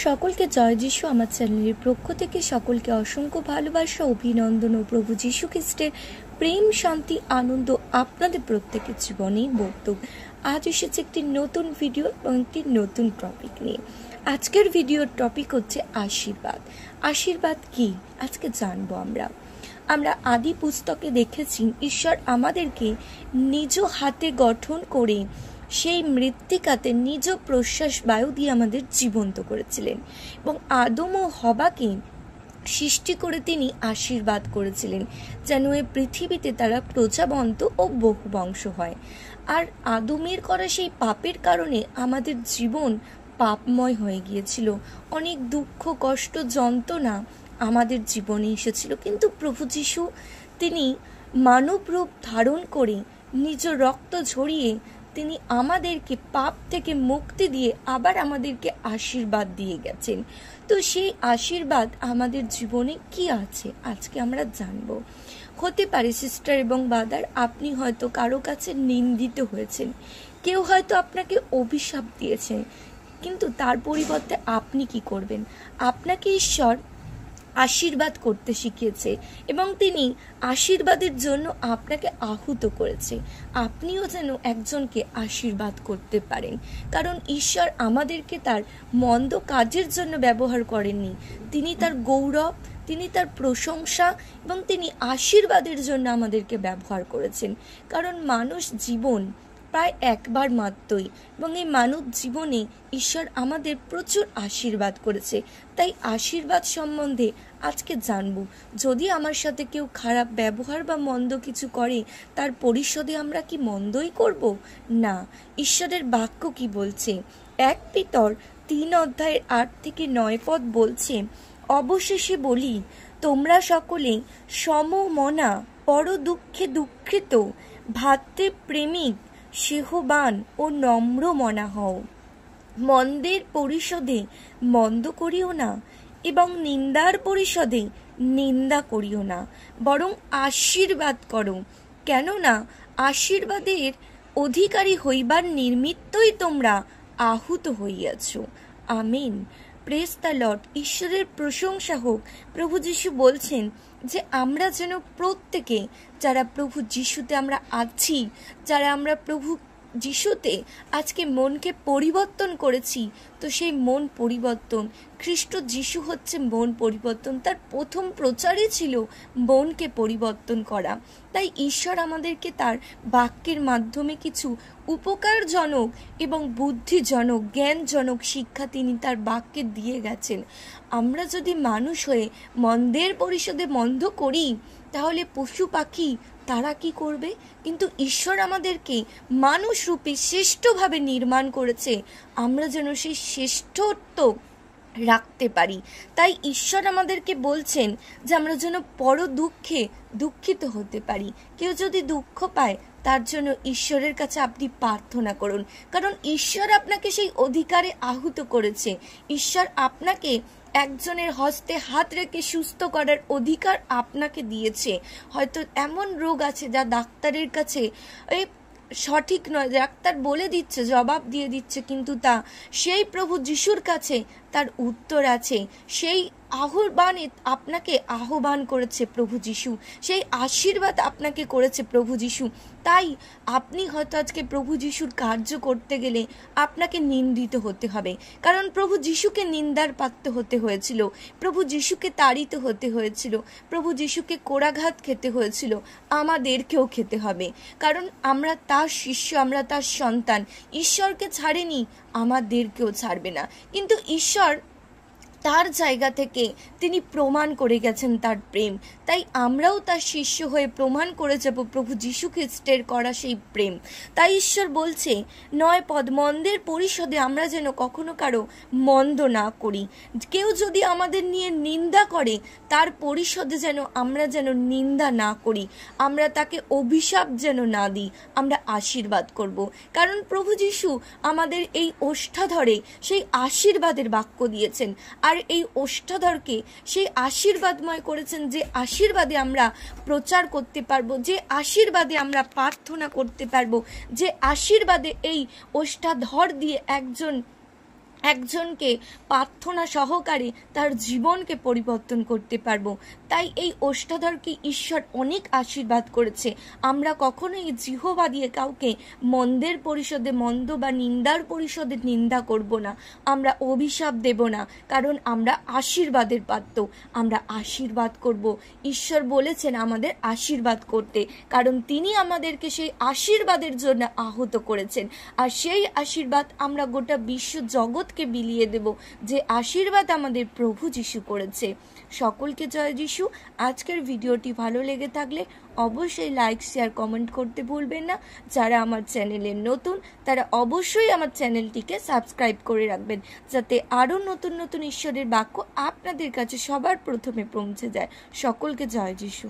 সকলকে জয় যিশু। আমার চ্যানেলের পক্ষ থেকে সকলকে অসংখ্য ভালোবাসা, অভিনন্দন ও প্রভু যিশু খ্রিস্টের প্রেম, শান্তি, আনন্দ আপনাদের প্রত্যেকের জীবনেই বর্তুক। আজ এসেছে একটি নতুন ভিডিও এবং একটি নতুন টপিক নিয়ে। আজকের ভিডিওর টপিক হচ্ছে আশীর্বাদ। আশীর্বাদ কি আজকে জানবো আমরা আদি পুস্তকে দেখেছি ঈশ্বর আমাদেরকে নিজ হাতে গঠন করে সেই মৃত্তিকাতে নিজ প্রশ্বাস বায়ু দিয়ে আমাদের জীবন্ত করেছিলেন এবং আদম ও হওয়াকে সৃষ্টি করে তিনি আশীর্বাদ করেছিলেন যেন এই পৃথিবীতে তারা প্রজাবন্ত ও বহুবংশ হয়। আর আদমের করা সেই পাপের কারণে আমাদের জীবন পাপময় হয়ে গিয়েছিল, অনেক দুঃখ, কষ্ট, যন্ত্রণা আমাদের জীবনে এসেছিল। কিন্তু প্রভু যিশু তিনি মানব রূপ ধারণ করে নিজ রক্ত ঝরিয়ে তিনি আমাদেরকে পাপ থেকে মুক্তি দিয়ে আবার আমাদেরকে আশীর্বাদ দিয়ে গেছেন। তো সেই আশীর্বাদ আমাদের জীবনে কি আছে আজকে আমরা জানবো। হতে পারে সিস্টার এবং ব্রাদার, আপনি হয়তো কারো কাছে নিন্দিত হয়েছেন, কেউ হয়তো আপনাকে অভিশাপ দিয়েছে, কিন্তু তার পরিবর্তে আপনি কি করবেন? আপনাকে ঈশ্বর আশীর্বাদ করতে শিখিয়েছে এবং তিনি আশীর্বাদের জন্য আপনাকে আহুত করেছে। আপনিও যেন একজনকে আশীর্বাদ করতে পারেন, কারণ ঈশ্বর আমাদেরকে তার মন্দ কাজের জন্য ব্যবহার করেননি। তিনি তার গৌরব, তিনি তার প্রশংসা এবং তিনি আশীর্বাদের জন্য আমাদেরকে ব্যবহার করেছেন। কারণ মানুষ জীবন প্রায় একবার মাত্রই এবং এই মানব জীবনে ঈশ্বর আমাদের প্রচুর আশীর্বাদ করেছে। তাই আশীর্বাদ সম্বন্ধে আজকে জানবো। যদি আমার সাথে কেউ খারাপ ব্যবহার বা মন্দ কিছু করে, তার পরিশোধে আমরা কি মন্দই করব? না, ঈশ্বরের বাক্য কি বলছে? 1 পিতর 3 অধ্যায়ের 8 থেকে 9 পদ বলছে, অবশেষে বলি, তোমরা সকলে সমমনা, পর দুঃখে দুঃখিত, ভ্রাতৃপ্রেমিক, স্নেহবান ও নম্র মনা হও। মন্দের পরিশোধে মন্দ করিও না এবং নিন্দার পরিশোধে নিন্দা করিও না, বরং আশীর্বাদ করো, কেননা আশীর্বাদের অধিকারী হইবার নিমিত্তই তোমরা আহুত হইয়াছ। আমিন। Praise the Lord. ঈশ্বরের প্রশংসা হোক। প্রভু যিশু বলছেন যে আমরা যেন প্রত্যেকে যারা প্রভু যিশুতে আমরা আছি, যারা আমরা প্রভু যিশুতে আজকে মনকে পরিবর্তন করেছি, তো সেই মন পরিবর্তন, খ্রিস্ট যিশু হচ্ছে মন পরিবর্তন। তার প্রথম প্রচারই ছিল মনকে পরিবর্তন করা। তাই ঈশ্বর আমাদেরকে তার বাক্যের মাধ্যমে কিছু উপকারজনক এবং বুদ্ধিজনক, জ্ঞানজনক শিক্ষা তিনি তার বাক্যে দিয়ে গেছেন। আমরা যদি মানুষ হয়ে মন্দের পরিশোধে মন্দ করি, তাহলে পশু পাখি তারা কি করবে? কিন্তু ঈশ্বর আমাদেরকে মানুষ রূপে শ্রেষ্ঠভাবে নির্মাণ করেছে, আমরা যেন সেই শ্রেষ্ঠত্ব রাখতে পারি। তাই ঈশ্বর আমাদেরকে বলছেন যে আমরা যেন পর দুঃখে দুঃখিত হতে পারি। কেউ যদি দুঃখ পায়, তার জন্য ঈশ্বরের কাছে আপনি প্রার্থনা করুন, কারণ ঈশ্বর আপনাকে সেই অধিকারে আহুত করেছে। ঈশ্বর আপনাকে একজনের হস্তে হাত রেখে সুস্থ করার অধিকার আপনাকে দিয়েছে। হয়তো এমন রোগ আছে যা ডাক্তারের কাছে সঠিক নয়, ডাক্তার বলে দিচ্ছে, জবাব দিয়ে দিচ্ছে, কিন্তু তা সেই প্রভু যিশুর কাছে তার উত্তর আছে। সেই আহ্বানে আপনাকে আহ্বান করেছে প্রভু যিশু, সেই আশীর্বাদ আপনাকে করেছে প্রভু যিশু। তাই আপনি হয়তো আজকে প্রভু যিশুর কার্য করতে গেলে আপনাকে নিন্দিত হতে হবে, কারণ প্রভু যিশুকে নিন্দার পাত্র হতে হয়েছিল, প্রভু যিশুকে তাড়িত হতে হয়েছিল, প্রভু যিশুকে কোড়াঘাত খেতে হয়েছিল, আমাদেরকেও খেতে হবে, কারণ আমরা তার শিষ্য, আমরা তার সন্তান। ঈশ্বরকে ছাড়েনি, আমাদেরকেও ছাড়বে না। কিন্তু ঈশ্বর তার জায়গা থেকে তিনি প্রমাণ করে গেছেন তার প্রেম। তাই আমরাও তার শিষ্য হয়ে প্রমাণ করে যাব প্রভু যিশু খ্রিস্টের করা সেই প্রেম। তাই ঈশ্বর বলছে 9 পদ, মন্দের পরিশোধে আমরা যেন কখনো কারো মন্দ না করি। কেউ যদি আমাদের নিয়ে নিন্দা করে, তার পরিশোধে যেন আমরা যেন নিন্দা না করি, আমরা তাকে অভিশাপ যেন না দিই, আমরা আশীর্বাদ করব। কারণ প্রভু যিশু আমাদের এই ওষ্ঠাধরে সেই আশীর্বাদের বাক্য দিয়েছেন, আর এই ওষ্ঠাধরকে সেই আশীর্বাদময় করেছেন, যে আশীর্বাদে আমরা প্রচার করতে পারবো, যে আশীর্বাদে আমরা প্রার্থনা করতে পারবো, যে আশীর্বাদে এই ওষ্ঠাধর দিয়ে একজন একজনকে প্রার্থনা সহকারে তার জীবনকে পরিবর্তন করতে পারবো। তাই এই ওষ্ঠাধরকে ঈশ্বর অনেক আশীর্বাদ করেছে। আমরা কখনোই জিহ্বা দিয়ে কাউকে মন্দের পরিশোধে মন্দ বা নিন্দার পরিশোধে নিন্দা করব না, আমরা অভিশাপ দেব না, কারণ আমরা আশীর্বাদের পাত্র। আমরা আশীর্বাদ করব। ঈশ্বর বলেছেন আমাদের আশীর্বাদ করতে, কারণ তিনি আমাদেরকে সেই আশীর্বাদের জন্য আহত করেছেন। আর সেই আশীর্বাদ আমরা গোটা বিশ্ব জগৎকে বিলিয়ে দেব, যে আশীর্বাদ আমাদের প্রভু যিশু করেছে। সকলকে জয় যিশু। আজকের ভিডিওটি ভালো লেগে থাকলে অবশ্যই লাইক, শেয়ার, কমেন্ট করতে ভুলবেন না। যারা আমার চ্যানেলে নতুন তারা অবশ্যই আমার চ্যানেলটিকে সাবস্ক্রাইব করে রাখবেন, যাতে আরও নতুন নতুন ঈশ্বরের বাক্য আপনাদের কাছে সবার প্রথমে পৌঁছে যায়। সকলকে জয় যিশু।